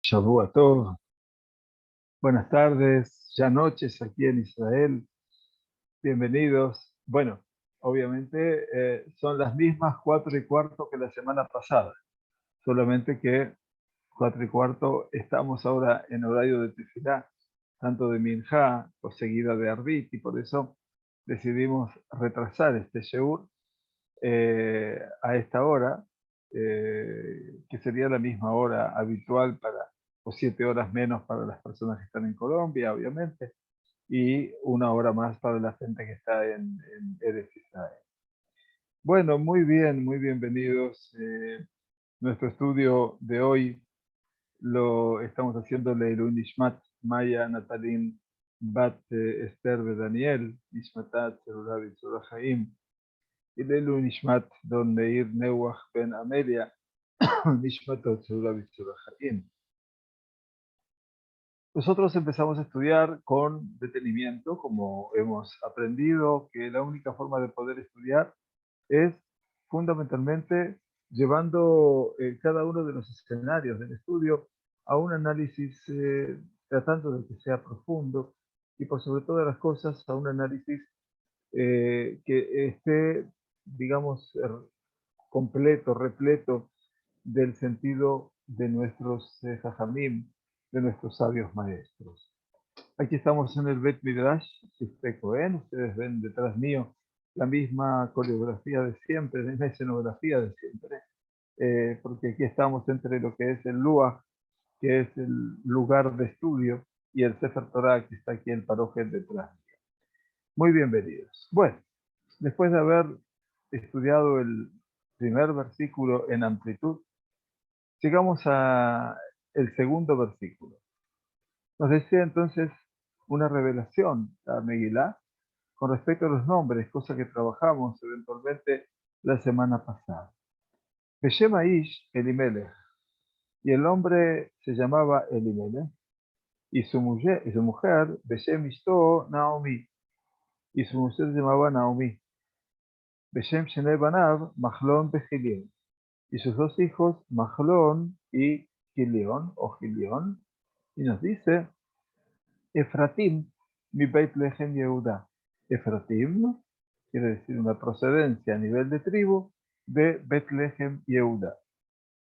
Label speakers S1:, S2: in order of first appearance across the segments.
S1: Shavua Tov, buenas tardes, ya noches aquí en Israel, bienvenidos. Bueno, obviamente son las mismas 4:15 que la semana pasada, solamente que 4:15 estamos ahora en horario de tefilá, tanto de Minjá o seguida de Arbit, y por eso decidimos retrasar este sheur a esta hora, que sería la misma hora habitual o 7 horas menos para las personas que están en Colombia, obviamente, y una hora más para la gente que está en Eretz Israel. Bueno, muy bienvenidos. Nuestro estudio de hoy lo estamos haciendo Leilun Nishmat, Maya Natalin Bat Esther de Daniel, Nishmatat Zerurav Haim, y Leilun Nishmat Don Meir Neuach Ben Amelia, Nishmatot Zerurav Haim. Nosotros empezamos a estudiar con detenimiento, como hemos aprendido que la única forma de poder estudiar es fundamentalmente llevando cada uno de los escenarios del estudio a un análisis, tratando de que sea profundo y por sobre todas las cosas a un análisis que esté, digamos, completo, repleto del sentido de nuestros jajamim, de nuestros sabios maestros. Aquí estamos en el Bet Midrash Sifte Cohen. Ustedes ven detrás mío la misma coreografía de siempre, la misma escenografía de siempre, porque aquí estamos entre lo que es el Luach, que es el lugar de estudio, y el Sefer Torah, que está aquí el Parojet detrás. Muy bienvenidos. Bueno, después de haber estudiado el primer versículo en amplitud, llegamos a el segundo versículo. Nos decía entonces una revelación a Megilá con respecto a los nombres, cosa que trabajamos eventualmente la semana pasada. Beshem Aish Elimelech, y el hombre se llamaba Elimelech, y su mujer Beshem Ishto Naomi, y su mujer se llamaba Naomi. Beshem Shenei Banav Machlon Bechilion, y sus dos hijos Machlon y Gilión o Gilión, y nos dice Efratim mi Beit Lehem Yehuda. Efratim quiere decir una procedencia a nivel de tribu de Betlehem Yehuda,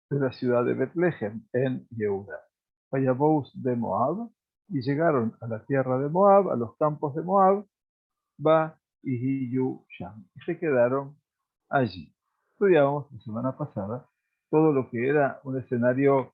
S1: de la ciudad de Betlehem en Yehuda. Vayabous de Moab, y llegaron a la tierra de Moab, a los campos de Moab, Ba y Hiyu Sham, y se quedaron allí. Estudiamos la semana pasada todo lo que era un escenario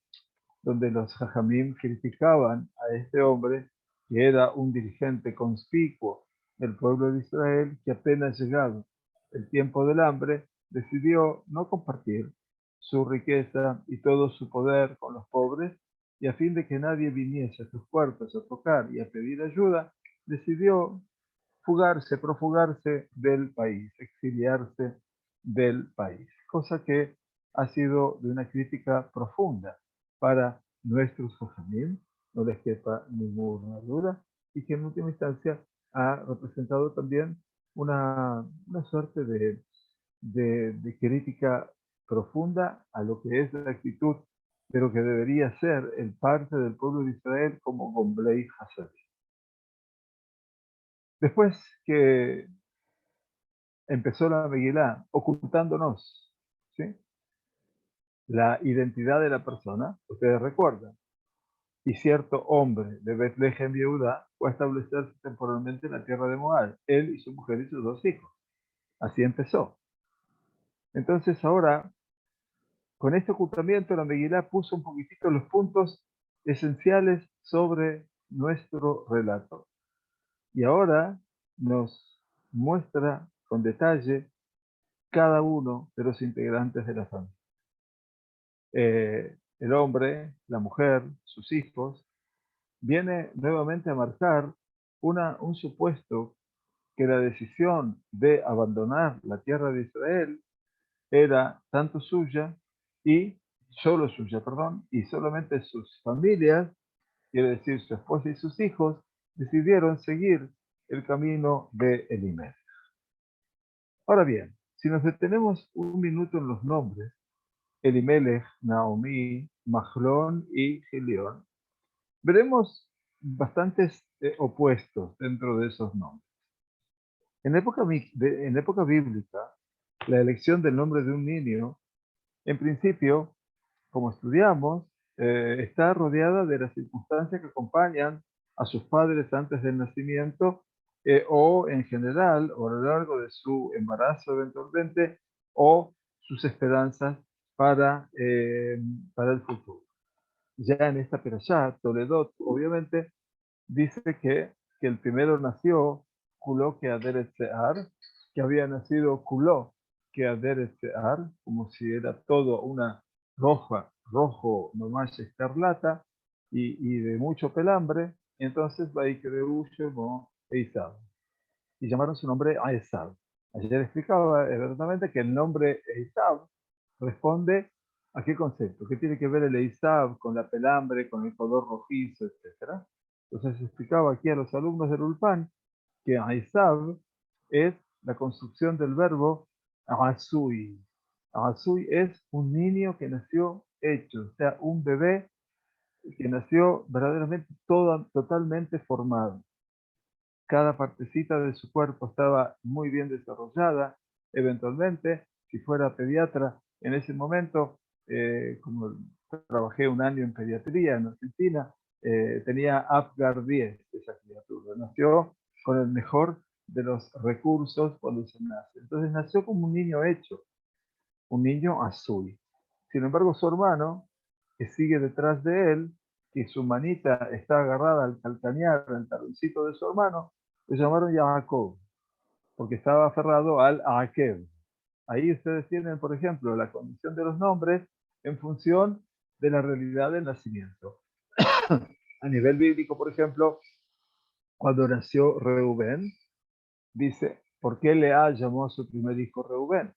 S1: donde los jajamim criticaban a este hombre, que era un dirigente conspicuo del pueblo de Israel, que apenas llegado el tiempo del hambre, decidió no compartir su riqueza y todo su poder con los pobres, y a fin de que nadie viniese a sus puertas a tocar y a pedir ayuda, decidió profugarse del país, exiliarse del país, cosa que ha sido de una crítica profunda para nuestros jajamim, no les quepa ninguna duda, y que en última instancia ha representado también una suerte de crítica profunda a lo que es la actitud de lo que debería ser el parte del pueblo de Israel como Gomblei Hasadim. Después que empezó la Megilá ocultándonos, ¿sí?, la identidad de la persona, ustedes recuerdan, y cierto hombre de Betlehem Yehuda fue a establecerse temporalmente en la tierra de Moab, él y su mujer y sus dos hijos. Así empezó. Entonces ahora, con este ocultamiento, la Megilá puso un poquitito los puntos esenciales sobre nuestro relato. Y ahora nos muestra con detalle cada uno de los integrantes de la familia. El hombre, la mujer, sus hijos, viene nuevamente a marcar un supuesto que la decisión de abandonar la tierra de Israel era tanto suya y solo suya, perdón, y solamente sus familias, quiere decir su esposa y sus hijos, decidieron seguir el camino de Elimelech. Ahora bien, si nos detenemos un minuto en los nombres, Elimelech, Naomi, Mahlón y Gilión, veremos bastantes opuestos dentro de esos nombres. En época bíblica, la elección del nombre de un niño, en principio, como estudiamos, está rodeada de las circunstancias que acompañan a sus padres antes del nacimiento o en general o a lo largo de su embarazo eventualmente o sus esperanzas para el futuro. Ya en esta perashá, Toledot, obviamente, dice que el primero nació Kuló que Aderet Sear, que había nacido Kuló que Aderet Sear, como si era todo una rojo nomás escarlata y de mucho pelambre. Entonces Vaikreu llamó Eisab y llamaron su nombre a Esab. Ayer explicaba verdaderamente que el nombre Eisab responde a qué concepto, qué tiene que ver el Eisab con la pelambre, con el color rojizo, etc. Entonces explicaba aquí a los alumnos del Ulpan que Eisab es la construcción del verbo Asui. Asui es un niño que nació hecho, o sea, un bebé que nació verdaderamente totalmente formado. Cada partecita de su cuerpo estaba muy bien desarrollada. Eventualmente, si fuera pediatra, en ese momento, como trabajé un año en pediatría en Argentina, tenía Apgar 10, esa criatura. Nació con el mejor de los recursos cuando se nace. Entonces nació como un niño hecho, un niño azul. Sin embargo, su hermano, que sigue detrás de él, y su manita está agarrada al calcañar, al taloncito de su hermano, lo llamaron Jacob, porque estaba aferrado al Akev. Ahí ustedes tienen, por ejemplo, la condición de los nombres en función de la realidad del nacimiento. A nivel bíblico, por ejemplo, cuando nació Reubén, dice, ¿por qué Lea llamó a su primer hijo Reubén?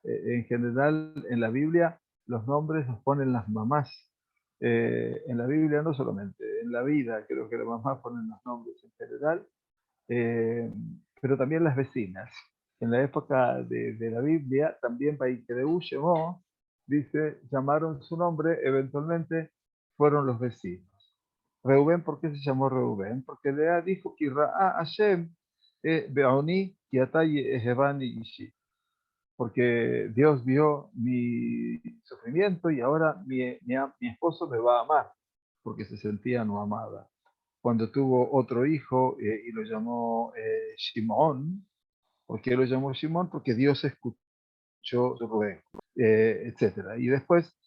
S1: En general, en la Biblia, los nombres los ponen las mamás. En la Biblia no solamente, en la vida creo que las mamás ponen los nombres en general, eh, pero también las vecinas. En la época de la Biblia, también Vaikreu llamó, dice, llamaron su nombre, eventualmente fueron los vecinos. Reubén, ¿por qué se llamó Reubén? Porque Lea dijo que Hashem Beoni Kiatai Ejebani Ishi. Porque Dios vio mi sufrimiento y ahora mi esposo me va a amar, porque se sentía no amada. Cuando tuvo otro hijo y lo llamó Shimón, ¿por qué lo llamó Shimón? Porque Dios escuchó su ruego, etc. Y después,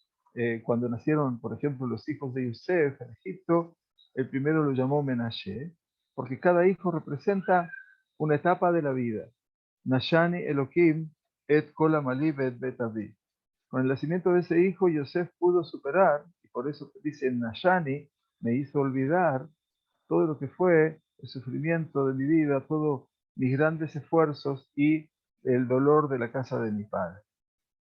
S1: cuando nacieron, por ejemplo, los hijos de Yosef en Egipto, el primero lo llamó Menashe, porque cada hijo representa una etapa de la vida. Nashani Elohim et kol amali bet bet avi. Con el nacimiento de ese hijo, Yosef pudo superar, y por eso dice Nashani, me hizo olvidar todo lo que fue el sufrimiento de mi vida, todos mis grandes esfuerzos y el dolor de la casa de mi padre.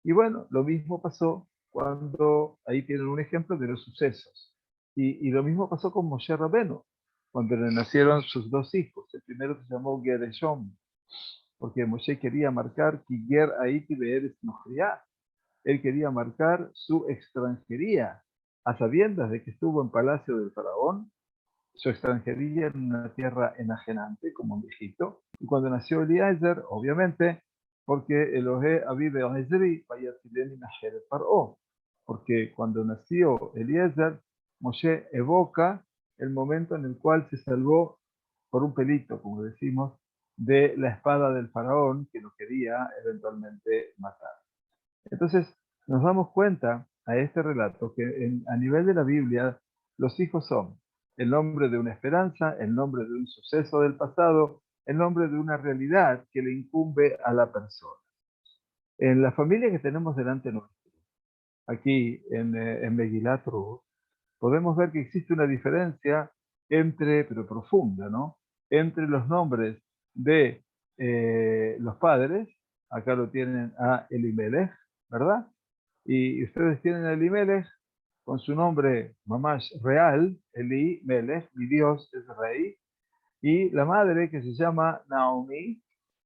S1: Y bueno, lo mismo pasó cuando, ahí tienen un ejemplo de los sucesos. Y lo mismo pasó con Moshe Rabenu, cuando le nacieron sus dos hijos. El primero se llamó Gereshom, porque Moshe quería marcar Kiger Aiti Be'eretz Nochriá. Él quería marcar su extranjería, a sabiendas de que estuvo en palacio del faraón, su extranjería en una tierra enajenante, como en Egipto. Y cuando nació Eliezer, obviamente, porque Elohe Avive Ezri, Vayatileni Nasher Paró. Porque cuando nació Eliezer, Moshe evoca el momento en el cual se salvó por un pelito, como decimos, de la espada del faraón que lo quería eventualmente matar. Entonces, nos damos cuenta a este relato que a nivel de la Biblia, los hijos son el nombre de una esperanza, el nombre de un suceso del pasado, el nombre de una realidad que le incumbe a la persona. En la familia que tenemos delante nuestro, aquí en Megilat Ruth, podemos ver que existe una diferencia entre, pero profunda, ¿no? Entre los nombres de los padres, acá lo tienen a Elimelech, ¿verdad? Y ustedes tienen a Elimelech con su nombre mamash real, Eli Melech, mi Dios es rey, y la madre que se llama Naomi,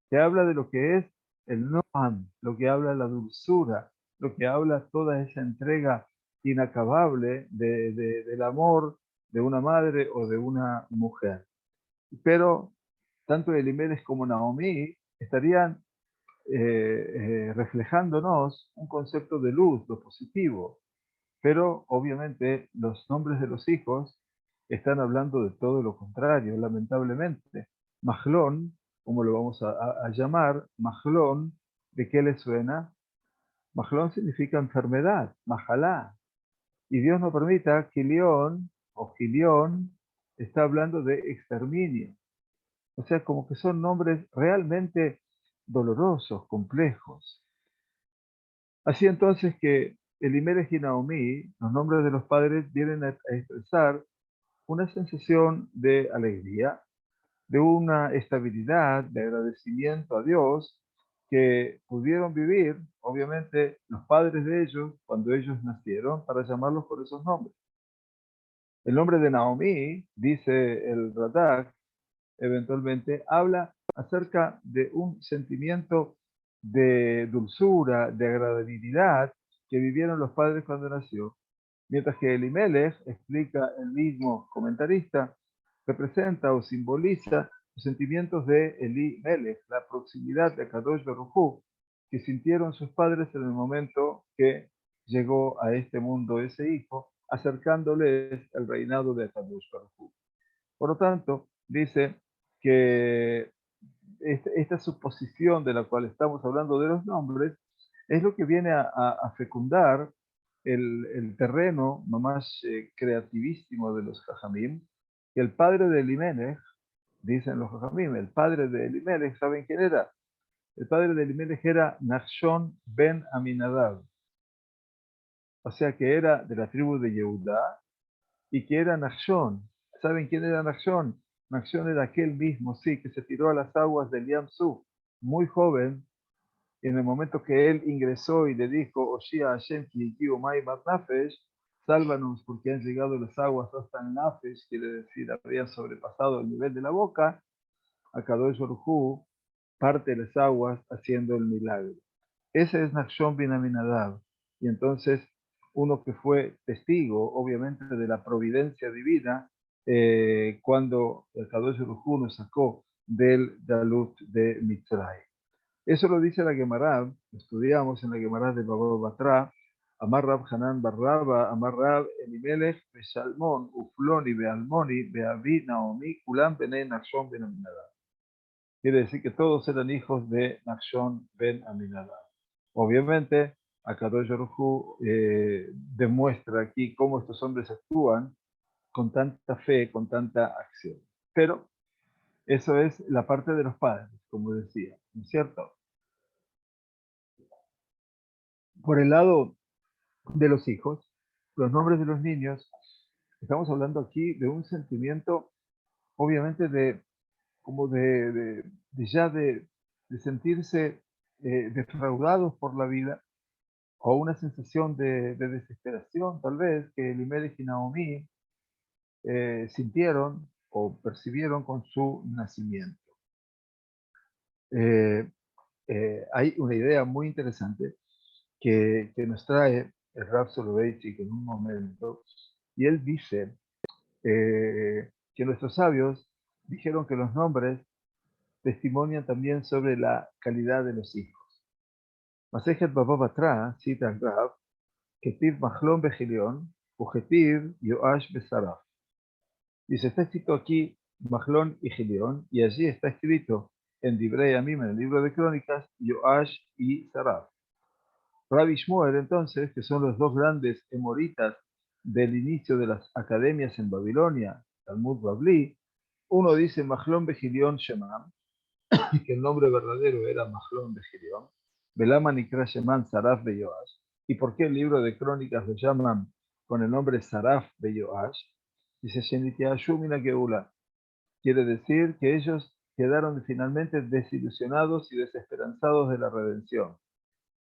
S1: que habla de lo que es el Noam, lo que habla de la dulzura, lo que habla toda esa entrega inacabable del amor de una madre o de una mujer. Pero tanto Elimelech como Naomi estarían reflejándonos un concepto de luz, lo positivo. Pero obviamente los nombres de los hijos están hablando de todo lo contrario, lamentablemente. Mahlón, como lo vamos a llamar, Mahlón, ¿de qué le suena? Mahlón significa enfermedad, Mahalá. Y Dios no permita, Kilión o Gilión está hablando de exterminio. O sea, como que son nombres realmente dolorosos, complejos. Así entonces que Elimelech y Naomi, los nombres de los padres, vienen a expresar una sensación de alegría, de una estabilidad, de agradecimiento a Dios, que pudieron vivir, obviamente, los padres de ellos cuando ellos nacieron, para llamarlos por esos nombres. El nombre de Naomi, dice el Radak, eventualmente habla acerca de un sentimiento de dulzura, de agradabilidad que vivieron los padres cuando nació, mientras que Elimelech, explica el mismo comentarista, representa o simboliza los sentimientos de Elimelech, la proximidad de Kadosh Baruj Hu, que sintieron sus padres en el momento que llegó a este mundo ese hijo, acercándoles el reinado de Kadosh Baruj Hu. Por lo tanto, dice que esta suposición de la cual estamos hablando de los nombres es lo que viene a fecundar el terreno más creativísimo de los Jajamim, que el padre de Elimelech, dicen los Jajamim, el padre de Elimelech, ¿saben quién era? El padre de Elimelech era Nachshon ben Aminadab, o sea que era de la tribu de Yehudá, y que era Nachshon. ¿Saben quién era Nachshon? Nachshon era aquel mismo, sí, que se tiró a las aguas del Yam Suf, muy joven, y en el momento que él ingresó y le dijo, Oshia Hashem ki higiu mayim ad nafesh, sálvanos porque han llegado las aguas hasta el nafesh, quiere decir, habían sobrepasado el nivel de la boca, a Kadosh Baruj Hu parte las aguas haciendo el milagro. Ese es Nachshon bin Aminadab. Y entonces, uno que fue testigo, obviamente, de la providencia divina, cuando el Kadosh Baruj Hu nos sacó del Galut de Mitzray. Eso lo dice la Gemara, estudiamos en la Gemara de Baba Batra, Amar Rab Hanan Barraba, Amar Rab Elimelech, Beshalmon, Ufloni, Bealmoni, Beavi, Naomi, Kulam, Bene, Nachshon ben Aminadab. Quiere decir que todos eran hijos de Nachshon ben Aminadab. Obviamente, Akadosh Baruj Hu demuestra aquí cómo estos hombres actúan con tanta fe, con tanta acción. Pero eso es la parte de los padres, como decía, ¿no es cierto? Por el lado de los hijos, los nombres de los niños, estamos hablando aquí de un sentimiento, obviamente, de como de sentirse defraudados por la vida, o una sensación de desesperación, tal vez, que Elimelech y Naomi sintieron o percibieron con su nacimiento. Eh, Hay una idea muy interesante que nos trae el Rav Soloveitchik en un momento, y él dice que nuestros sabios dijeron que los nombres testimonian también sobre la calidad de los hijos. Masejet Baba Batra cita al Rav, Ketiv Mahlon Bejilion, Ujetiv Yoash Besaraf. Dice, está escrito aquí Mahlón y Gilión, y allí está escrito en Divrei Amim, en el libro de Crónicas, Yoash y Saraf. Rabbi Shmuel, entonces, que son los dos grandes emoritas del inicio de las academias en Babilonia, Talmud Babli, uno dice Mahlón Bejilión Shemam, que el nombre verdadero era Mahlón Bejilión, Belama Nikra Sheman Saraf de Yoash, y por qué el libro de Crónicas lo llaman con el nombre Saraf de Yoash, dice Shenitiashu Mina Geula, quiere decir que ellos quedaron finalmente desilusionados y desesperanzados de la redención.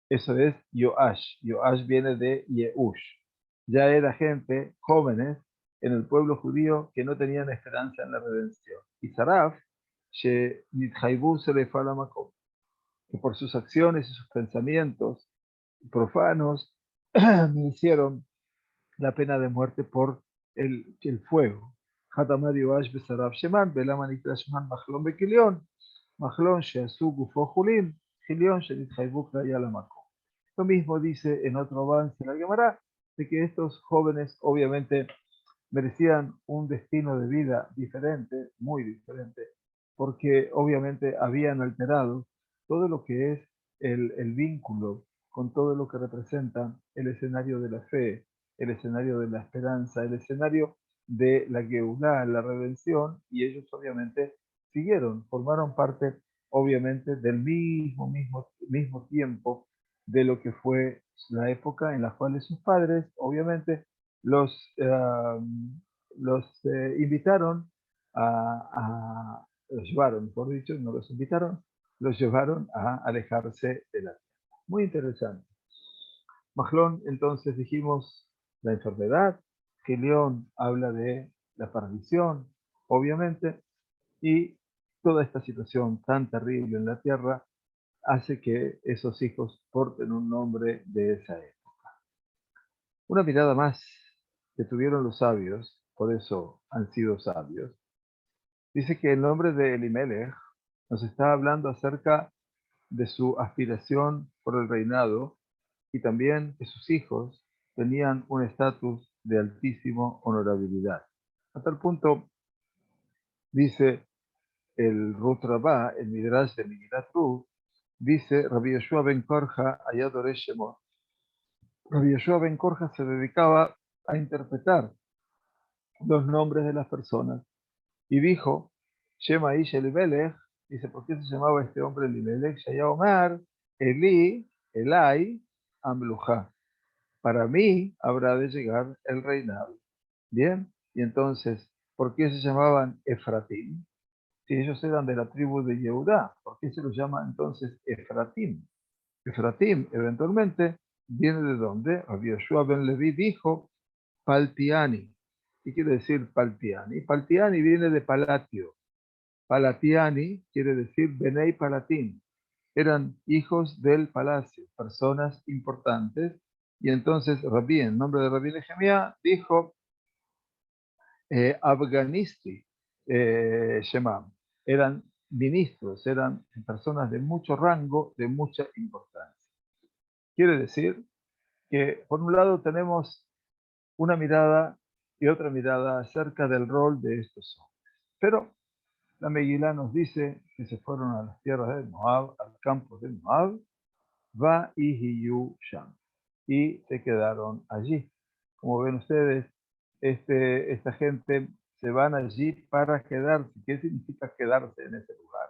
S1: Eso es Yoash. Yoash viene de Yeush. Ya era gente, jóvenes, en el pueblo judío que no tenían esperanza en la redención. Y Saraf, que por sus acciones y sus pensamientos profanos merecieron la pena de muerte por el fuego. חתם יואש בשריו שמן, ולמה נקרא שמן מחלון בכיליון? מחלון שעשו גופו חולין, כיליון שנתחייבו כראיה למקום. Lo mismo dice en otro avance en la Gemara, de que estos jóvenes obviamente merecían un destino de vida diferente, muy diferente, porque obviamente habían alterado todo lo que es el vínculo con todo lo que representa el escenario de la fe, el escenario de la esperanza, el escenario de la Geulá, la redención, y ellos obviamente siguieron, formaron parte obviamente del mismo tiempo de lo que fue la época en la cual sus padres obviamente los, invitaron los llevaron, mejor dicho, no los invitaron, los llevaron a alejarse de la tierra. Muy interesante. Mahlón, entonces dijimos la enfermedad, que León habla de la perdición, obviamente, y toda esta situación tan terrible en la tierra hace que esos hijos porten un nombre de esa época. Una mirada más que tuvieron los sabios, por eso han sido sabios, dice que el nombre de Elimelech nos está hablando acerca de su aspiración por el reinado y también que sus hijos tenían un estatus de altísima honorabilidad. A tal punto, dice el Rut Rabá, el Midrash de Megillat Ruth, dice Rabbi Yoshua ben Korja Ayadore Shemot. Rabbi Yoshua ben Korja se dedicaba a interpretar los nombres de las personas y dijo, Shema Ish Elimelech, dice, ¿por qué se llamaba este hombre Elimelech? Shaya Omar, Eli, Elai, Amluja. Para mí habrá de llegar el reinado. Bien, y entonces, ¿por qué se llamaban Efratim? Si ellos eran de la tribu de Yehudá, ¿por qué se los llama entonces Efratim? Efratim, eventualmente, viene de donde Rabbi Yoshua ben Levi dijo Paltiani. ¿Qué quiere decir Paltiani? Paltiani viene de Palatio. Palatiani quiere decir Benei Palatín. Eran hijos del palacio, personas importantes. Y entonces Rabí, en nombre de Rabí Nehemia, dijo Afganisti Shemam. Eran ministros, eran personas de mucho rango, de mucha importancia. Quiere decir que por un lado tenemos una mirada y otra mirada acerca del rol de estos hombres. Pero la Megilá nos dice que se fueron a las tierras de Moab, al campo de Moab, Va y Hiyu Sham, y se quedaron allí. Como ven ustedes, esta gente se van allí para quedarse. ¿Qué significa quedarse en ese lugar?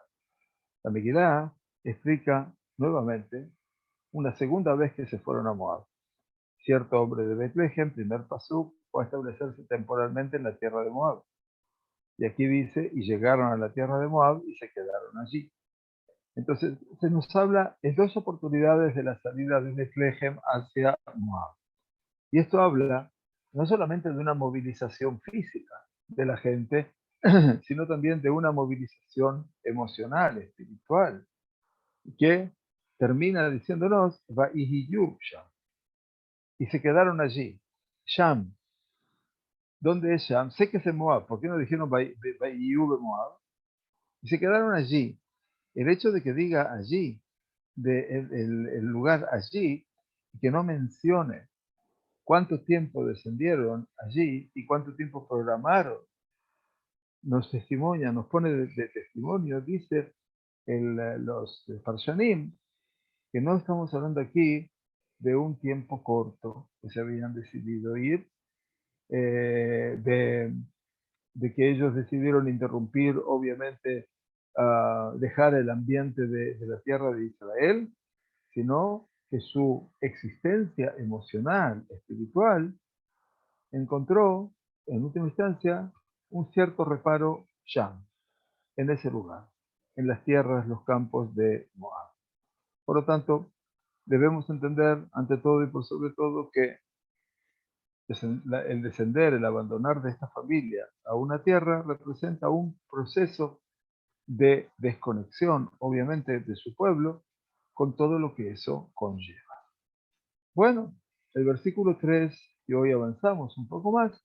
S1: La Megilá explica nuevamente una segunda vez que se fueron a Moab. Cierto hombre de Betlehem, primer pasú, fue a establecerse temporalmente en la tierra de Moab. Y aquí dice, y llegaron a la tierra de Moab y se quedaron allí. Entonces, se nos habla en dos oportunidades de la salida de Betlehem hacia Moab. Y esto habla no solamente de una movilización física de la gente, sino también de una movilización emocional, espiritual, que termina diciéndonos, Va y Sham. Y se quedaron allí. Sham. ¿Dónde es Sham? Sé que es en Moab. ¿Por qué no dijeron Va y Moab? Y se quedaron allí. El hecho de que diga allí, el lugar allí, y que no mencione cuánto tiempo descendieron allí y cuánto tiempo programaron, nos testimonia, nos pone de testimonio, dice los Parshanim, que no estamos hablando aquí de un tiempo corto que se habían decidido ir, de que ellos decidieron interrumpir, obviamente, dejar el ambiente de la tierra de Israel, sino que su existencia emocional, espiritual, encontró, en última instancia, un cierto reparo ya, en ese lugar, en las tierras, los campos de Moab. Por lo tanto, debemos entender, ante todo y por sobre todo, que el descender, el abandonar de esta familia a una tierra representa un proceso de desconexión, obviamente, de su pueblo, con todo lo que eso conlleva. Bueno, el versículo 3, y hoy avanzamos un poco más,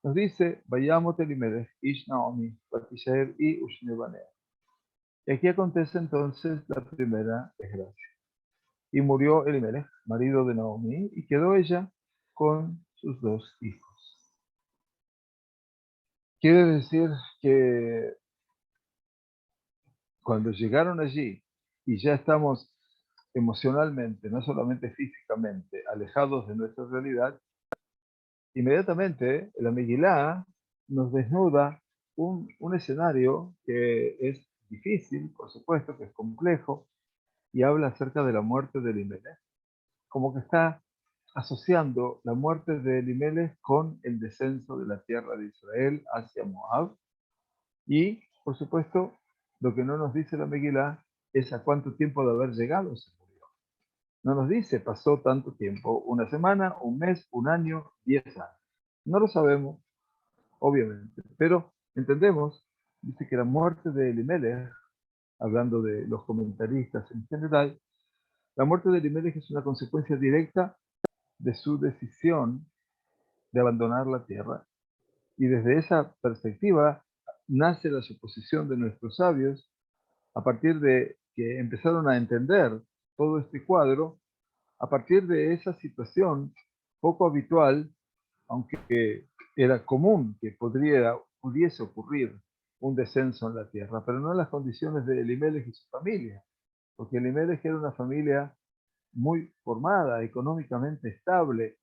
S1: nos dice, Vayamot Elimelech, Ish Naomi, Batishael y Ushne Banea. Y aquí acontece entonces la primera desgracia. Y murió Elimelech, marido de Naomi, y quedó ella con sus dos hijos. Quiere decir que cuando llegaron allí y ya estamos emocionalmente, no solamente físicamente, alejados de nuestra realidad, inmediatamente la Megilá nos desnuda un escenario que es difícil, por supuesto, que es complejo, y habla acerca de la muerte de Elimelech, como que está asociando la muerte de Elimelech con el descenso de la tierra de Israel hacia Moab, y, por supuesto, lo que no nos dice la Megilá es a cuánto tiempo de haber llegado se murió. No nos dice pasó tanto tiempo, una semana, un mes, un año, 10 años. No lo sabemos, obviamente, pero entendemos, dice que la muerte de Elimelech, hablando de los comentaristas en general, la muerte de Elimelech es una consecuencia directa de su decisión de abandonar la tierra. Y desde esa perspectiva nace la suposición de nuestros sabios a partir de que empezaron a entender todo este cuadro, a partir de esa situación poco habitual, aunque era común que pudiese ocurrir un descenso en la tierra, pero no en las condiciones de Elimelech y su familia, porque Elimelech era una familia muy formada, económicamente estable,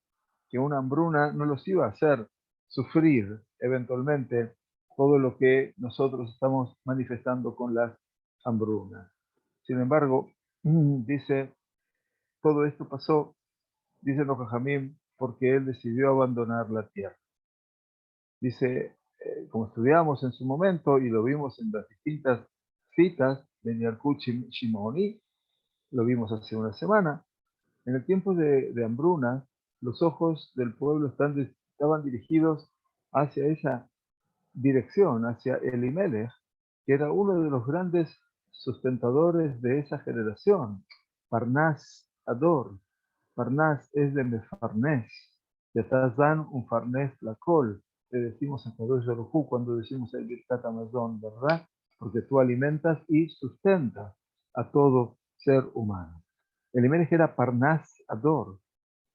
S1: que una hambruna no los iba a hacer sufrir eventualmente todo lo que nosotros estamos manifestando con las hambrunas. Sin embargo, dice, todo esto pasó, dice los Jajamim, porque él decidió abandonar la tierra. Dice, como estudiamos en su momento y lo vimos en las distintas citas de Yarkut Shimoni, lo vimos hace una semana, en el tiempo de hambruna, los ojos del pueblo estaban dirigidos hacia esa dirección, hacia Elimelech, que era uno de los grandes sustentadores de esa generación. Parnas Ador. Parnas es de Mefarnes. Yatazan un Farnes Lacol. Le decimos a Kadosh Baruj Hu cuando decimos el Birkat Hamazon, ¿verdad? Porque tú alimentas y sustentas a todo ser humano. Elimelech era Parnas Ador,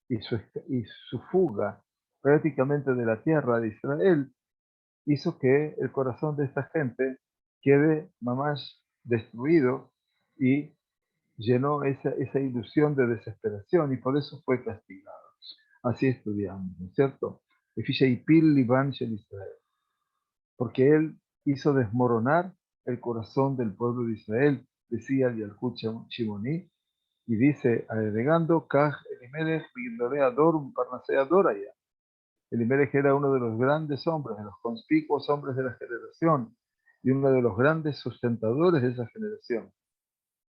S1: y su fuga prácticamente de la tierra de Israel hizo que el corazón de esta gente quede más destruido y llenó esa ilusión de desesperación y por eso fue castigado. Así estudiamos, ¿no es cierto? Porque él hizo desmoronar el corazón del pueblo de Israel, decía el Yalkut Shimoni, y dice, agregando, Kaj Elimelech Bigdoré Ador, un Parnasé Adoraya. Elimelech era uno de los grandes hombres, de los conspicuos hombres de la generación, y uno de los grandes sustentadores de esa generación.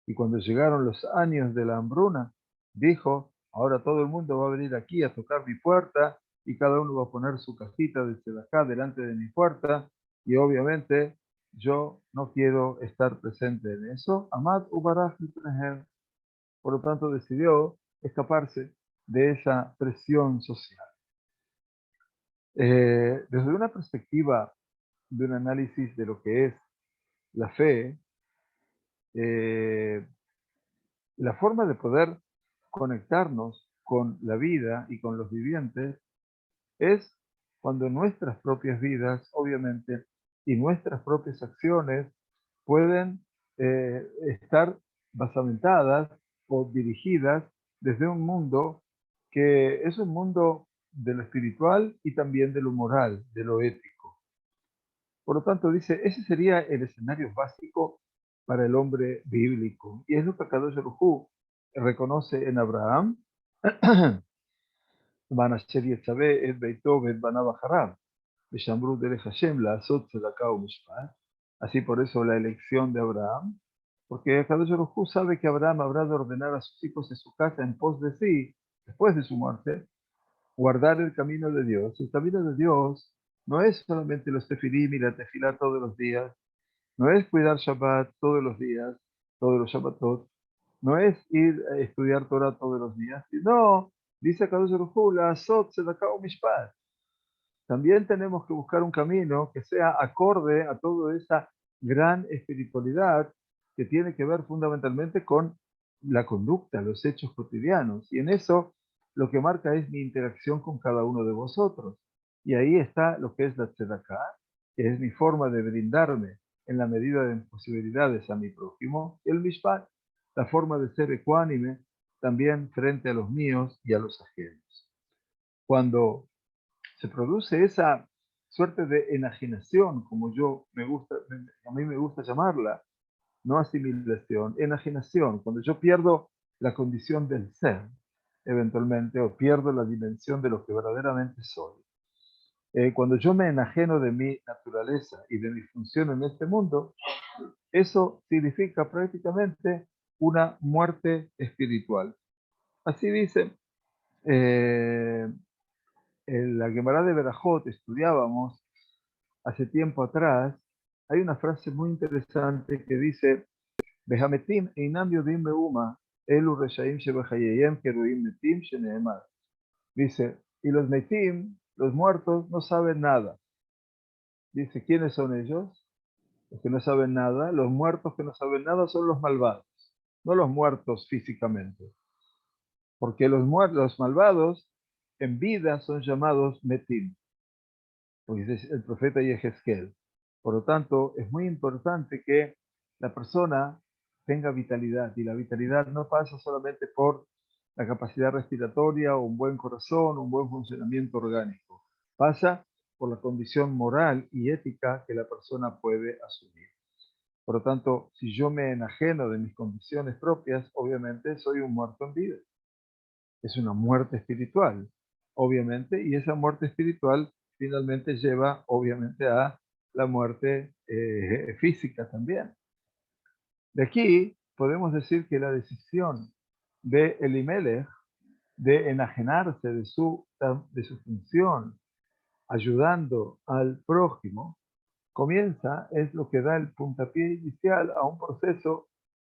S1: Y cuando llegaron los años de la hambruna, dijo, ahora todo el mundo va a venir aquí a tocar mi puerta, y cada uno va a poner su cajita desde acá delante de mi puerta, y obviamente yo no quiero estar presente en eso. Amad Ubaraj Mitrehem. Por lo tanto, decidió escaparse de esa presión social. Desde una perspectiva de un análisis de lo que es la fe, eh, la forma de poder conectarnos con la vida y con los vivientes es cuando nuestras propias vidas, obviamente, y nuestras propias acciones pueden estar basamentadas o dirigidas desde un mundo que es un mundo de lo espiritual y también de lo moral, de lo ético. Por lo tanto, dice, ese sería el escenario básico para el hombre bíblico. Y es lo que Kadosh Baruj Hu reconoce en Abraham, Banasher Yetzavé et Beitó et Banav Aharab, Beshamru Derech Hashem Laasot Tzedakah u'Mishpat. Así por eso la elección de Abraham, porque Kadosh Baruj Hu sabe que Abraham habrá de ordenar a sus hijos en su casa en pos de sí, después de su muerte, guardar el camino de Dios. El camino de Dios no es solamente los tefilim y la tefilá todos los días, no es cuidar Shabbat todos los días, todos los Shabbatot, no es ir a estudiar Torah todos los días, sino Dice Kadosh Baruj Hu, la azot tzedakah mishpat. También tenemos que buscar un camino que sea acorde a toda esa gran espiritualidad que tiene que ver fundamentalmente con la conducta, los hechos cotidianos. Y en eso lo que marca es mi interacción con cada uno de vosotros. Y ahí está lo que es la tzedakah, que es mi forma de brindarme en la medida de mis posibilidades a mi prójimo. Y el mishpat, la forma de ser ecuánime también frente a los míos y a los ajenos. Cuando se produce esa suerte de enajenación, como a mí me gusta llamarla, no asimilación, enajenación, cuando yo pierdo la condición del ser, eventualmente, o pierdo la dimensión de lo que verdaderamente soy. Cuando yo me enajeno de mi naturaleza y de mi función en este mundo, eso significa prácticamente una muerte espiritual. Así dice en la Gemara de Berajot, estudiábamos hace tiempo atrás, hay una frase muy interesante que dice, Behametim einam yodim beuma, elu reshaim shebechayeyem keruim metim sheneemar. Dice, y los metim, los muertos, no saben nada. Dice, ¿quiénes son ellos? Los que no saben nada. Los muertos que no saben nada son los malvados, no los muertos físicamente. Porque los malvados en vida son llamados metim, pues es el profeta Yehezkel. Por lo tanto, es muy importante que la persona tenga vitalidad, y la vitalidad no pasa solamente por la capacidad respiratoria o un buen corazón, un buen funcionamiento orgánico. Pasa por la condición moral y ética que la persona puede asumir. Por lo tanto, si yo me enajeno de mis condiciones propias, obviamente soy un muerto en vida. Es una muerte espiritual, obviamente, y esa muerte espiritual finalmente lleva, obviamente, a la muerte física también. De aquí podemos decir que la decisión de Elimelech de enajenarse de su función, ayudando al prójimo, es lo que da el puntapié inicial a un proceso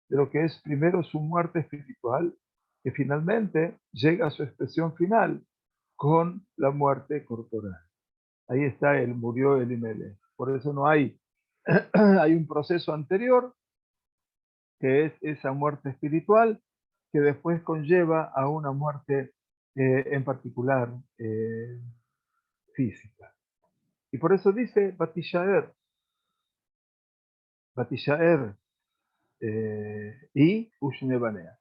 S1: de lo que es primero su muerte espiritual, que finalmente llega a su expresión final con la muerte corporal. Ahí está, él murió Elimelech. Por eso no hay, hay un proceso anterior, que es esa muerte espiritual, que después conlleva a una muerte en particular física. Y por eso dice Batishaer y Ushnebanea.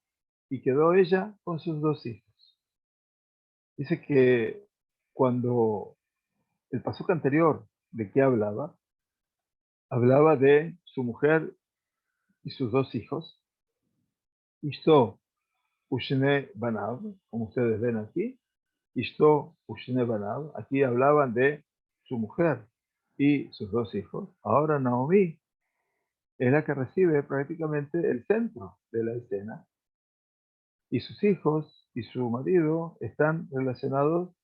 S1: Y quedó ella con sus dos hijos. Dice que cuando el pasuk anterior, ¿de qué hablaba? Hablaba de su mujer y sus dos hijos. Ishto Ushne Banav, como ustedes ven aquí. Ishto Ushne Banav. Aquí hablaban de su mujer y sus dos hijos. Ahora Naomi es la que recibe prácticamente el centro de la escena. Y sus hijos y su marido están relacionados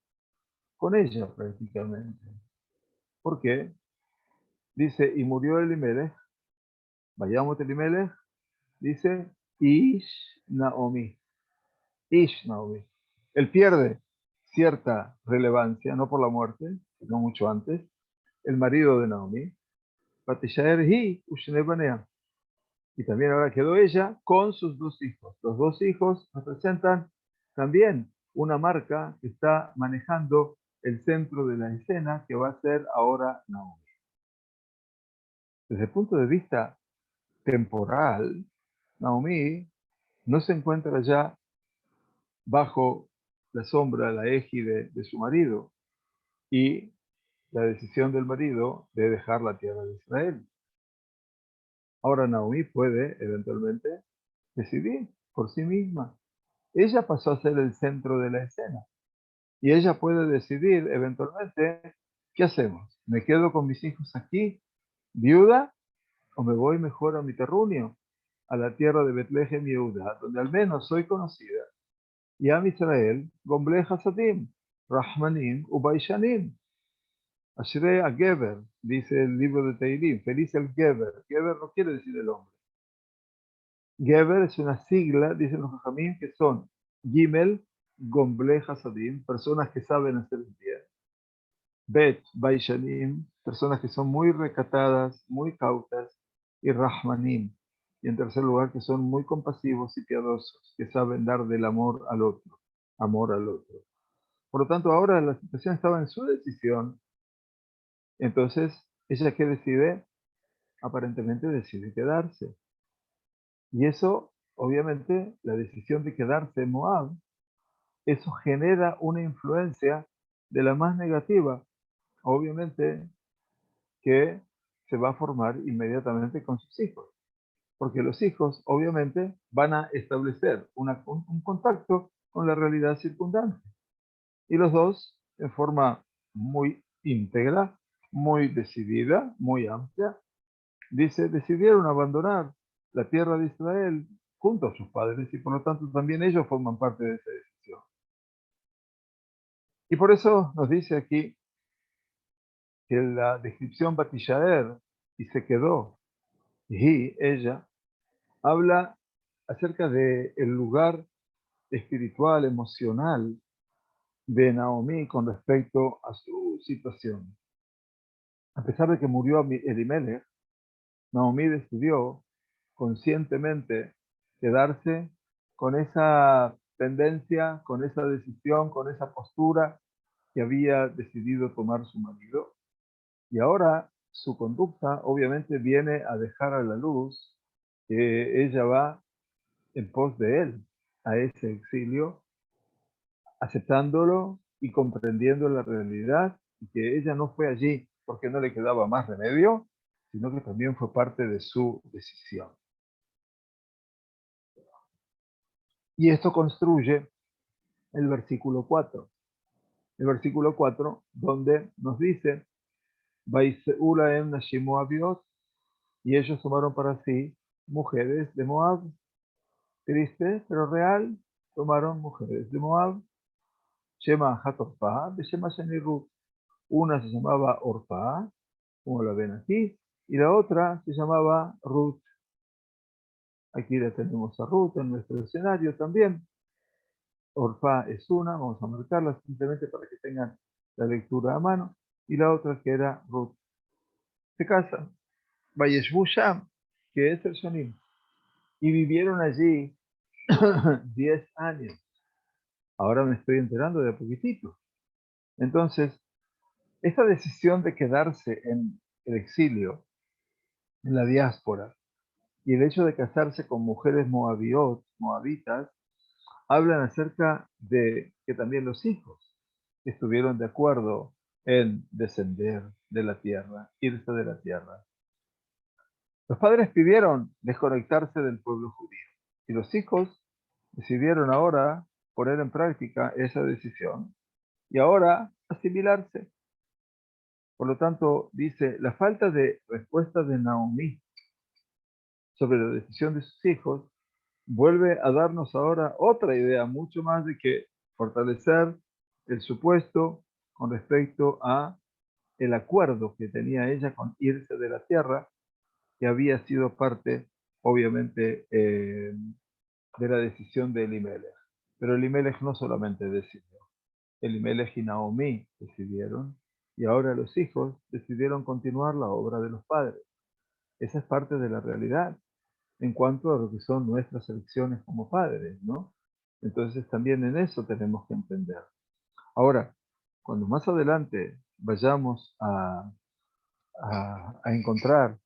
S1: con ella prácticamente. ¿Por qué? Dice, y murió Elimelech, vayamos Elimelech, dice, Ish Naomi. Ish Naomi. Él pierde cierta relevancia, no por la muerte, sino mucho antes. El marido de Naomi, Batishaer hi Ushne Banea. Y también ahora quedó ella con sus dos hijos. Los dos hijos representan también una marca que está manejando el centro de la escena, que va a ser ahora Naomi. Desde el punto de vista temporal, Naomi no se encuentra ya bajo la sombra, la égide de su marido y la decisión del marido de dejar la tierra de Israel. Ahora Naomi puede eventualmente decidir por sí misma. Ella pasó a ser el centro de la escena y ella puede decidir eventualmente qué hacemos. ¿Me quedo con mis hijos aquí, viuda, o me voy mejor a mi terruño, a la tierra de Betlehem y Yehuda, donde al menos soy conocida? Y a Israel, Gomble Hasadim, Rahmanim, Ubaishanim. Ashrei a Geber, dice el libro de Teilim, feliz el Geber. Geber no quiere decir el hombre. Geber es una sigla, dicen los Jajamim, que son Gimel, Gomble Hasadim, personas que saben hacer el bien. Bet, Baishanim, personas que son muy recatadas, muy cautas. Y Rahmanim, y en tercer lugar, que son muy compasivos y piadosos, que saben dar del amor al otro, amor al otro. Por lo tanto, ahora la situación estaba en su decisión. Entonces, ella que decide, aparentemente decide quedarse. Y eso, obviamente, la decisión de quedarse en Moab, eso genera una influencia de la más negativa, obviamente, que se va a formar inmediatamente con sus hijos. Porque los hijos, obviamente, van a establecer un contacto con la realidad circundante. Y los dos, en forma muy íntegra, muy decidida, muy amplia, dice, decidieron abandonar la tierra de Israel junto a sus padres y por lo tanto también ellos forman parte de esa decisión. Y por eso nos dice aquí que la descripción Batishaer y se quedó, y ella habla acerca del lugar espiritual, emocional de Naomi con respecto a su situación. A pesar de que murió Elimelech, Naomi decidió conscientemente quedarse con esa tendencia, con esa decisión, con esa postura que había decidido tomar su marido. Y ahora su conducta obviamente viene a dejar a la luz que ella va en pos de él, a ese exilio, aceptándolo y comprendiendo la realidad y que ella no fue allí porque no le quedaba más remedio, sino que también fue parte de su decisión. Y esto construye el versículo 4. El versículo 4, donde nos dice, Vaiseulaem Nashim Moabiot, y ellos tomaron para sí mujeres de Moab. Triste, pero real, tomaron mujeres de Moab. Shema Hatorpa, de Shema Shenirut. Una se llamaba Orpa, como la ven aquí, y la otra se llamaba Ruth. Aquí la tenemos a Ruth en nuestro escenario también. Orpa es una, vamos a marcarla simplemente para que tengan la lectura a mano, y la otra que era Ruth. Se casan, Vayeshbu Sham, que es el Shonim, y vivieron allí 10 años. Ahora me estoy enterando de a poquitito. Entonces, esta decisión de quedarse en el exilio, en la diáspora, y el hecho de casarse con mujeres moabitas, hablan acerca de que también los hijos estuvieron de acuerdo en descender de la tierra, irse de la tierra. Los padres pidieron desconectarse del pueblo judío y los hijos decidieron ahora poner en práctica esa decisión y ahora asimilarse. Por lo tanto, dice, la falta de respuesta de Naomi sobre la decisión de sus hijos vuelve a darnos ahora otra idea mucho más de que fortalecer el supuesto con respecto a el acuerdo que tenía ella con irse de la tierra, que había sido parte, obviamente, de la decisión de Elimelech. Pero Elimelech no solamente decidió, Elimelech y Naomi decidieron, y ahora los hijos decidieron continuar la obra de los padres. Esa es parte de la realidad en cuanto a lo que son nuestras elecciones como padres, ¿no? Entonces también en eso tenemos que entender. Ahora, cuando más adelante vayamos a encontrar,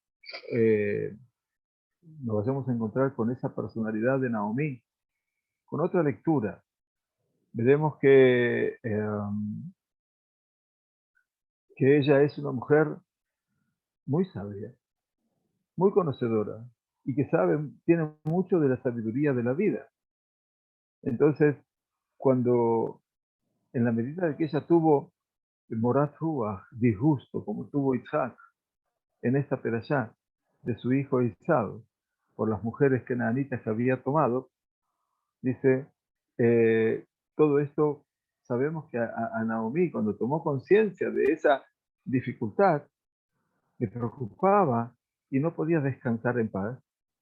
S1: eh, nos vayamos a encontrar con esa personalidad de Naomi, con otra lectura, veremos que ella es una mujer muy sabia, muy conocedora y que sabe, tiene mucho de la sabiduría de la vida. Entonces, cuando en la medida de que ella tuvo el Morat Ruach, disgusto, como tuvo Isaac en esta perashá de su hijo Isao, por las mujeres cananitas que había tomado, dice, todo esto sabemos que a Naomi, cuando tomó conciencia de esa dificultad, le preocupaba y no podía descansar en paz,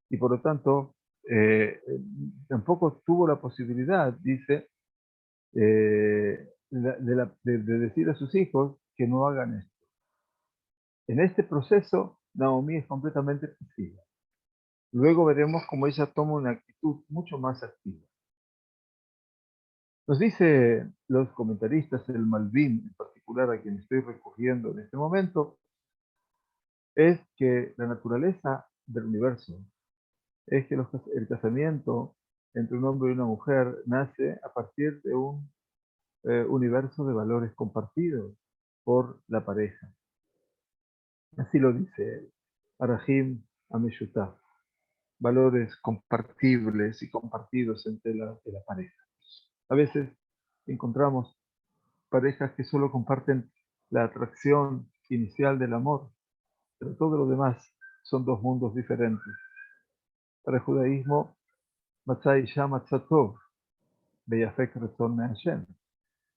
S1: y por lo tanto, tampoco tuvo la posibilidad, dice, de decir a sus hijos que no hagan esto. En este proceso, Naomi es completamente pasiva. Luego veremos cómo ella toma una actitud mucho más activa. Nos dice los comentaristas, el Malvin en particular, a quien estoy recurriendo en este momento, es que la naturaleza del universo es que el casamiento entre un hombre y una mujer nace a partir de un universo de valores compartidos por la pareja. Así lo dice él. Arahim Ameshutaf. Valores compartibles y compartidos entre de la pareja. A veces encontramos parejas que solo comparten la atracción inicial del amor, pero todo lo demás son dos mundos diferentes. Para el judaísmo, Matzah Isha Matzah Tov, Beyafek Retorne Hashem.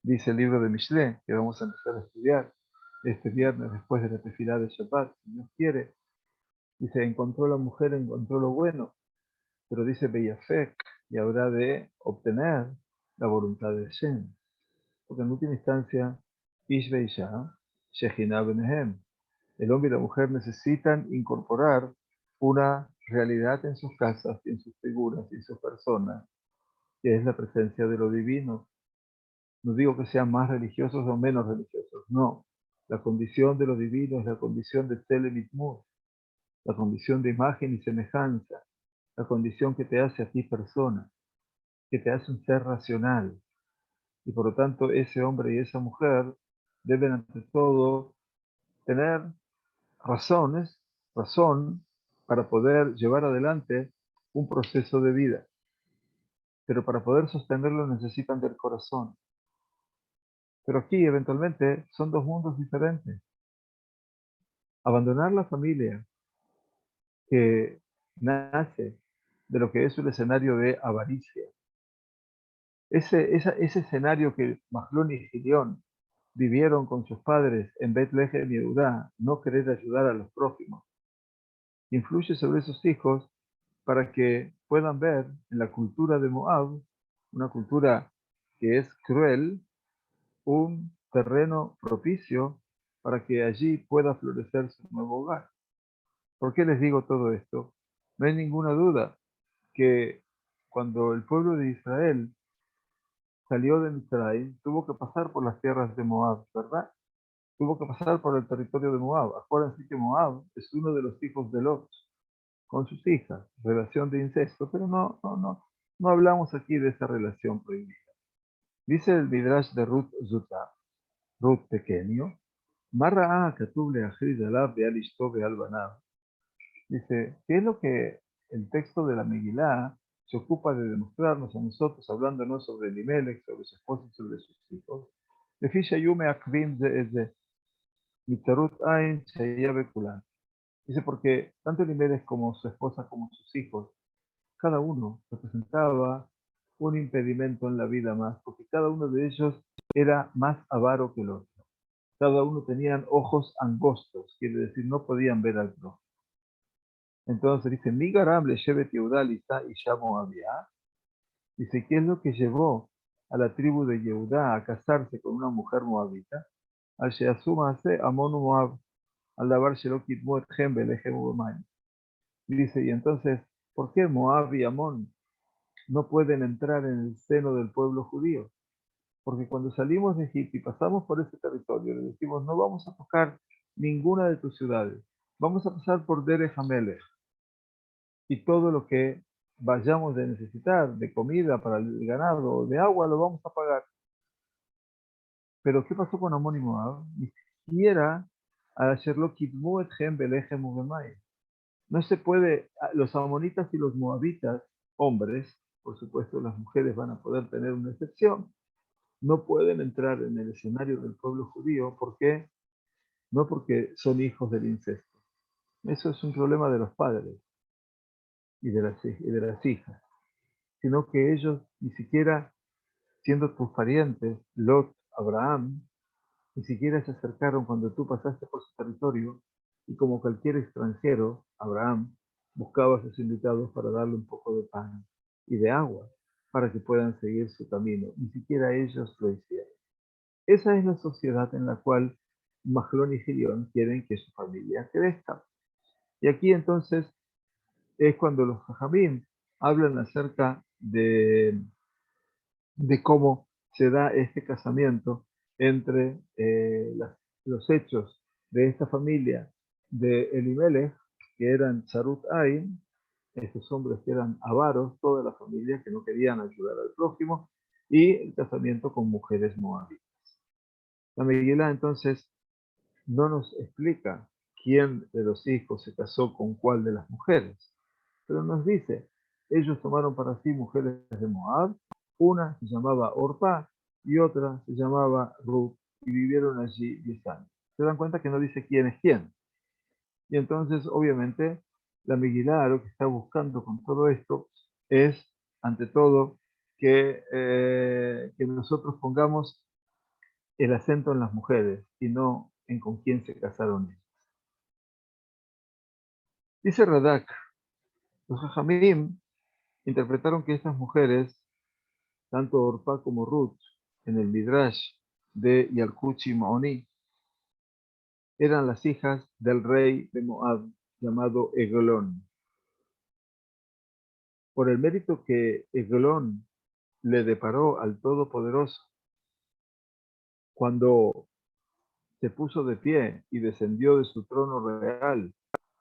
S1: Dice el libro de Mishle, que vamos a empezar a estudiar este viernes después de la tefilá de Shabbat, si Dios quiere. Dice, encontró la mujer, encontró lo bueno, pero dice Beyafek, y habrá de obtener la voluntad de Hashem. Porque en última instancia, Ish Beisha, Shejina Benehem, el hombre y la mujer necesitan incorporar una realidad en sus casas, en sus figuras y en sus personas, que es la presencia de lo divino. No digo que sean más religiosos o menos religiosos, no. La condición de lo divino es la condición de Telemitmut, la condición de imagen y semejanza, la condición que te hace a ti persona, que te hace un ser racional. Y por lo tanto, ese hombre y esa mujer deben ante todo tener razón para poder llevar adelante un proceso de vida. Pero para poder sostenerlo necesitan del corazón. Pero aquí eventualmente son dos mundos diferentes. Abandonar la familia que nace de lo que es un escenario de avaricia. Ese escenario que Mahlón y Gideón vivieron con sus padres en Betlehem y Eudá, no querer ayudar a los prójimos, influye sobre esos hijos para que puedan ver en la cultura de Moab, una cultura que es cruel, un terreno propicio para que allí pueda florecer su nuevo hogar. ¿Por qué les digo todo esto? No hay ninguna duda que cuando el pueblo de Israel salió de Misraim, tuvo que pasar por las tierras de Moab, ¿verdad? Tuvo que pasar por el territorio de Moab. Acuérdense que Moab es uno de los hijos de Lot, con sus hijas, relación de incesto, pero no hablamos aquí de esa relación prohibida. Dice el Midrash de Ruth Zuta, Ruth pequeño, Marra Katub Leachrid Alab Beal Ishto Beal Banav. Dice, ¿qué es lo que el texto de la Megilá se ocupa de demostrarnos a nosotros, hablándonos sobre Elimelech, sobre su esposa y sobre sus hijos? Lefi shayu me'akvim ze ez ze, mitzarut ain shaya bekulan. Dice, porque tanto Elimelech como su esposa como sus hijos, cada uno representaba un impedimento en la vida más, porque cada uno de ellos era más avaro que el otro. Cada uno tenían ojos angostos, quiere decir, no podían ver al prójimo. Entonces dice, Migaram le shevet Yehuda lisa isha moabía. Dice, ¿qué es lo que llevó a la tribu de Yehuda a casarse con una mujer moabita? Al sheasuma hace amon moab, al lavar shelokit muet hem belehem ubemay. Dice, y entonces, ¿por qué Moab y Amón no pueden entrar en el seno del pueblo judío? Porque cuando salimos de Egipto y pasamos por ese territorio, le decimos, no vamos a tocar ninguna de tus ciudades. Vamos a pasar por Derech Hamelech. Y todo lo que vayamos de necesitar, de comida para el ganado o de agua, lo vamos a pagar. Pero ¿qué pasó con Amón y Moab? Ni siquiera a Sherlock Kidmu etchem belechem ubemay. No se puede, los amonitas y los moabitas, hombres, por supuesto las mujeres van a poder tener una excepción, no pueden entrar en el escenario del pueblo judío. ¿Por qué? No porque son hijos del incesto. Eso es un problema de los padres y de las hijas, sino que ellos ni siquiera, siendo tus parientes, Lot, Abraham, ni siquiera se acercaron cuando tú pasaste por su territorio y como cualquier extranjero, Abraham buscaba a sus invitados para darle un poco de pan y de agua. para que puedan seguir su camino. Ni siquiera ellos lo hicieron. Esa es la sociedad en la cual Mahlón y Gilión quieren que su familia crezca. Y aquí entonces es cuando los Jajamim hablan acerca de cómo se da este casamiento entre los hechos de esta familia de Elimelech, que eran Charut Ain, estos hombres que eran avaros, toda la familia que no querían ayudar al prójimo, y el casamiento con mujeres moabitas. La Megilá entonces no nos explica quién de los hijos se casó con cuál de las mujeres, pero nos dice, ellos tomaron para sí mujeres de Moab, una se llamaba Orpá y otra se llamaba Ruth, y vivieron allí 10 años. Se dan cuenta que no dice quién es quién. Y entonces, obviamente, la Megilá lo que está buscando con todo esto es, ante todo, que nosotros pongamos el acento en las mujeres y no en con quién se casaron ellos. Dice Radak, los Jajamim interpretaron que estas mujeres, tanto Orpá como Ruth, en el Midrash de Yalkuchi Maoni, eran las hijas del rey de Moab llamado Eglón. Por el mérito que Eglón le deparó al Todopoderoso cuando se puso de pie y descendió de su trono real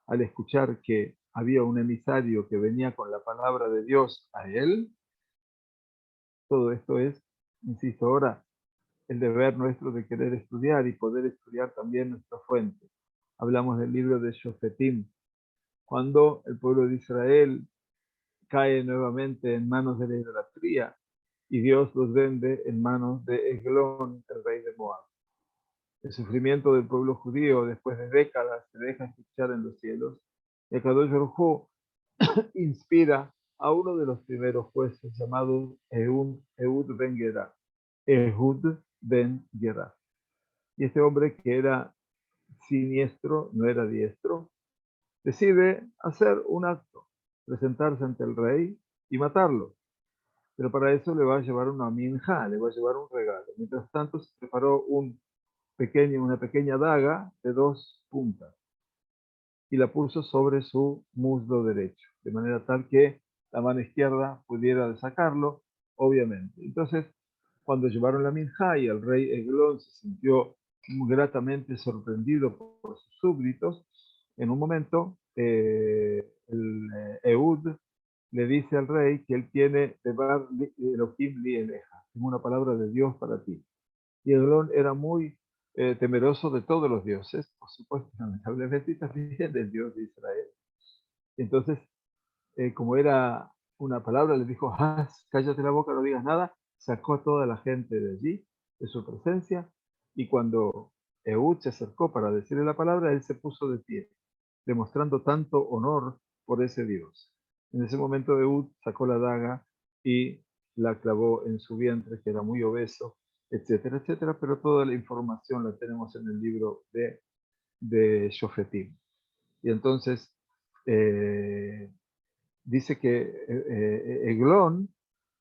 S1: al escuchar que había un emisario que venía con la palabra de Dios a él. Todo esto es, insisto ahora, el deber nuestro de querer estudiar y poder estudiar también nuestra fuente. Hablamos del libro de Shofetim, cuando el pueblo de Israel cae nuevamente en manos de la idolatría y Dios los vende en manos de Eglón, el rey de Moab. El sufrimiento del pueblo judío después de décadas se deja escuchar en los cielos. Y Kadosh Baruj Hu inspira a uno de los primeros jueces llamado Ehud ben Gerá. Ehud ben Gerá. Y este hombre que era siniestro, no era diestro, decide hacer un acto, presentarse ante el rey y matarlo. Pero para eso le va a llevar una minja, le va a llevar un regalo. Mientras tanto se preparó una pequeña daga de 2 puntas y la puso sobre su muslo derecho, de manera tal que la mano izquierda pudiera sacarlo, obviamente. Entonces, cuando llevaron la minja y el rey Eglón se sintió gratamente sorprendido por sus súbditos, en un momento Ehud le dice al rey que él tiene Debar Elohim li eleja, una palabra de Dios para ti. Y Eglón era muy temeroso de todos los dioses, por supuesto, lamentablemente, y también del Dios de Israel. Entonces, como era una palabra, le dijo, cállate la boca, no digas nada, sacó a toda la gente de allí, de su presencia, y cuando Ehud se acercó para decirle la palabra, él se puso de pie, demostrando tanto honor por ese Dios. En ese momento Ehud sacó la daga y la clavó en su vientre, que era muy obeso, etcétera, etcétera, pero toda la información la tenemos en el libro de Shofetim. Y entonces dice que Eglón,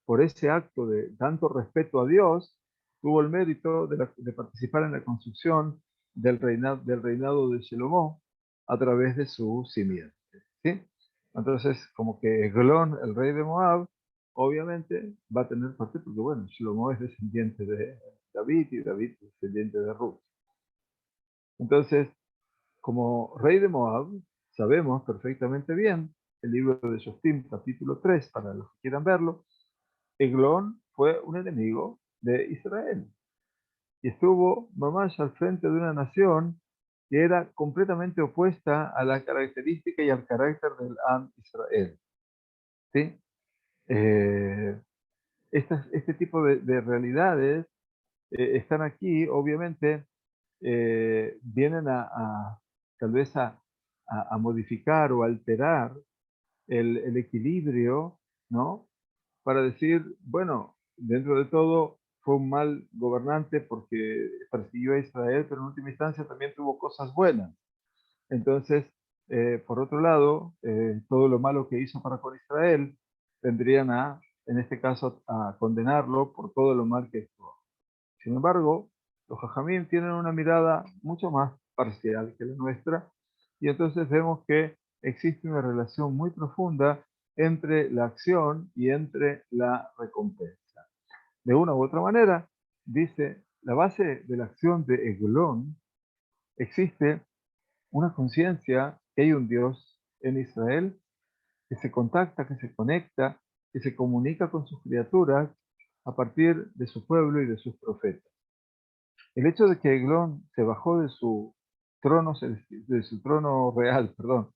S1: por ese acto de tanto respeto a Dios, tuvo el mérito de participar en la construcción del reinado de Shlomo a través de su simiente. ¿Sí? Entonces, como que Eglón, el rey de Moab, obviamente va a tener parte, porque bueno, Shlomo es descendiente de David y David es descendiente de Ruth. Entonces, como rey de Moab, sabemos perfectamente bien, el libro de Shoftim, capítulo 3, para los que quieran verlo, Eglón fue un enemigo de Israel y estuvo mamás al frente de una nación que era completamente opuesta a la característica y al carácter del Am Israel. ¿Sí? Eh, este tipo de realidades están aquí, obviamente, vienen tal vez a modificar o alterar el equilibrio, ¿no? Para decir, bueno, dentro de todo fue un mal gobernante porque persiguió a Israel, pero en última instancia también tuvo cosas buenas. Entonces, por otro lado, todo lo malo que hizo para con Israel tendrían a en este caso, a condenarlo por todo lo mal que actuó. Sin embargo, los Jajamim tienen una mirada mucho más parcial que la nuestra, y entonces vemos que existe una relación muy profunda entre la acción y entre la recompensa. De una u otra manera, dice, la base de la acción de Eglón, existe una conciencia que hay un Dios en Israel que se contacta, que se conecta, que se comunica con sus criaturas a partir de su pueblo y de sus profetas. El hecho de que Eglón se bajó de su trono real, perdón,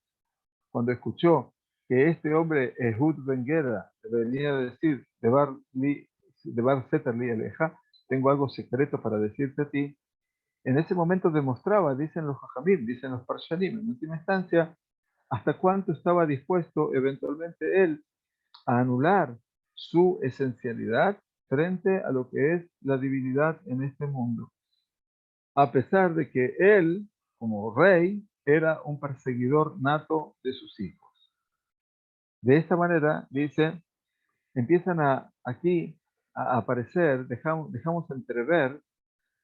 S1: cuando escuchó que este hombre, Ehud Ben Gera, venía a decir, de Bar Seter Li Aleja, tengo algo secreto para decirte a ti, en ese momento demostraba, dicen los Jajamim, dicen los Parshanim, en última instancia, hasta cuánto estaba dispuesto eventualmente él a anular su esencialidad frente a lo que es la divinidad en este mundo, a pesar de que él, como rey, era un perseguidor nato de sus hijos. De esta manera, dice, empiezan aquí a aparecer, dejamos entrever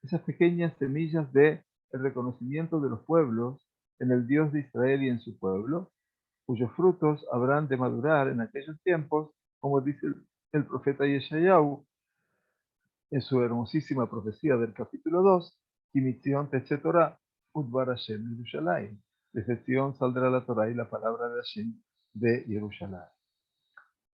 S1: esas pequeñas semillas de el reconocimiento de los pueblos en el Dios de Israel y en su pueblo, cuyos frutos habrán de madurar en aquellos tiempos, como dice el profeta Yeshayahu en su hermosísima profecía del capítulo 2, Kimitzion Tetzé Torah, Udvar Hashem Yerushalayim. Desde Sion saldrá la Torah y la palabra de Hashem de Jerusalén.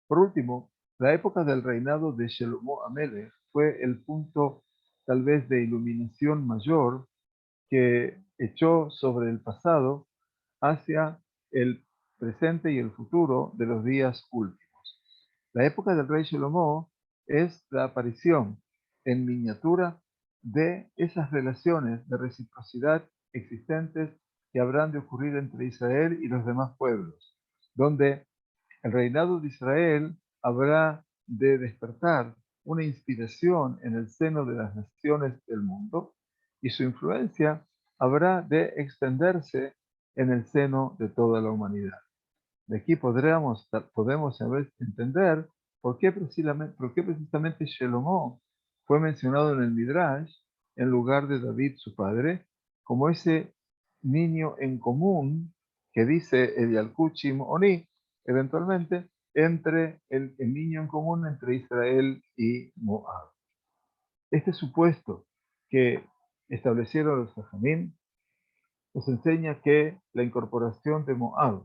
S1: Por último, la época del reinado de Shelomo Amelech fue el punto tal vez de iluminación mayor que echó sobre el pasado hacia el presente y el futuro de los días últimos. La época del rey Shelomo es la aparición en miniatura de esas relaciones de reciprocidad existentes que habrán de ocurrir entre Israel y los demás pueblos, donde el reinado de Israel habrá de despertar una inspiración en el seno de las naciones del mundo y su influencia habrá de extenderse en el seno de toda la humanidad. De aquí podemos a veces entender por qué precisamente Shelomo fue mencionado en el Midrash en lugar de David, su padre, como ese niño en común que dice el Yalkut Oni, eventualmente, entre el niño en común entre Israel y Moab. Este supuesto que establecieron los Jajamim nos enseña que la incorporación de Moab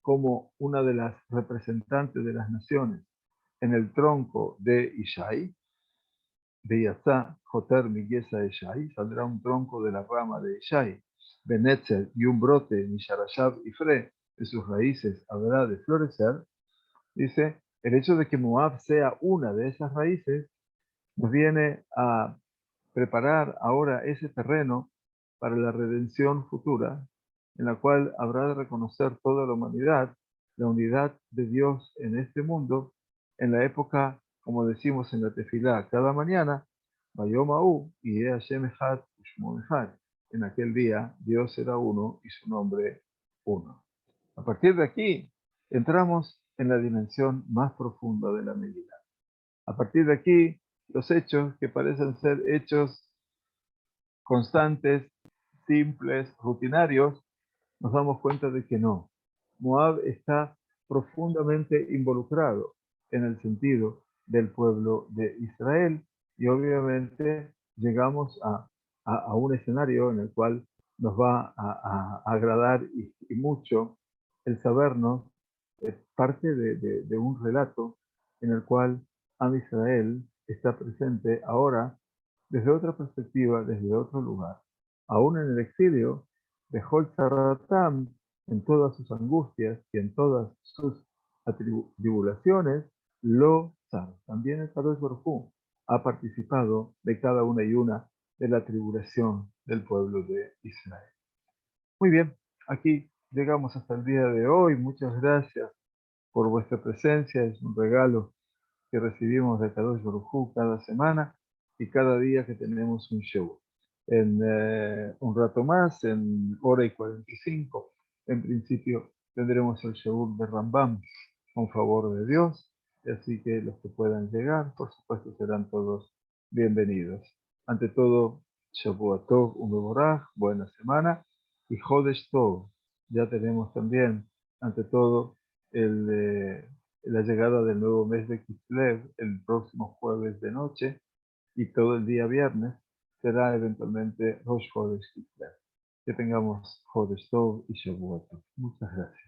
S1: como una de las representantes de las naciones en el tronco de Ishai, de Yatzá, Joter, Miguesa, Ishai, saldrá un tronco de la rama de Ishai, Benetzer y un brote, Misharashab y Fre, de sus raíces habrá de florecer, dice, el hecho de que Moab sea una de esas raíces nos viene a preparar ahora ese terreno para la redención futura, en la cual habrá de reconocer toda la humanidad, la unidad de Dios en este mundo, en la época, como decimos en la tefilá cada mañana, Bayom Ha'u, Yeh Hashem Echad Ushmo Echad. En aquel día Dios será uno y su nombre uno. A partir de aquí, entramos en la dimensión más profunda de la medida. A partir de aquí, los hechos que parecen ser hechos constantes, simples, rutinarios, nos damos cuenta de que no. Moab está profundamente involucrado en el sentido del pueblo de Israel y obviamente llegamos a un escenario en el cual nos va a agradar y mucho el sabernos parte de un relato en el cual Am Israel está presente ahora desde otra perspectiva, desde otro lugar. Aún en el exilio, de Holzaratam, en todas sus angustias y en todas sus tribulaciones, lo sabe. También el Kadosh Baruj Hu ha participado de cada una y una de la tribulación del pueblo de Israel. Muy bien, aquí llegamos hasta el día de hoy. Muchas gracias por vuestra presencia. Es un regalo que recibimos de Kadosh Baruj Hu cada semana y cada día que tenemos un show. En un rato más, en hora y 45, en principio tendremos el show de Rambam, con favor de Dios. así que los que puedan llegar, por supuesto, serán todos bienvenidos. Ante todo, Shavua Tov Umevorach, buena semana, y Jodesh Tov. Ya tenemos también, ante todo, la llegada del nuevo mes de Kislev el próximo jueves de noche, y todo el día viernes será eventualmente Rosh Chodesh Kislev. Que tengamos Jodesh Tov y Shavua Tov. Muchas gracias.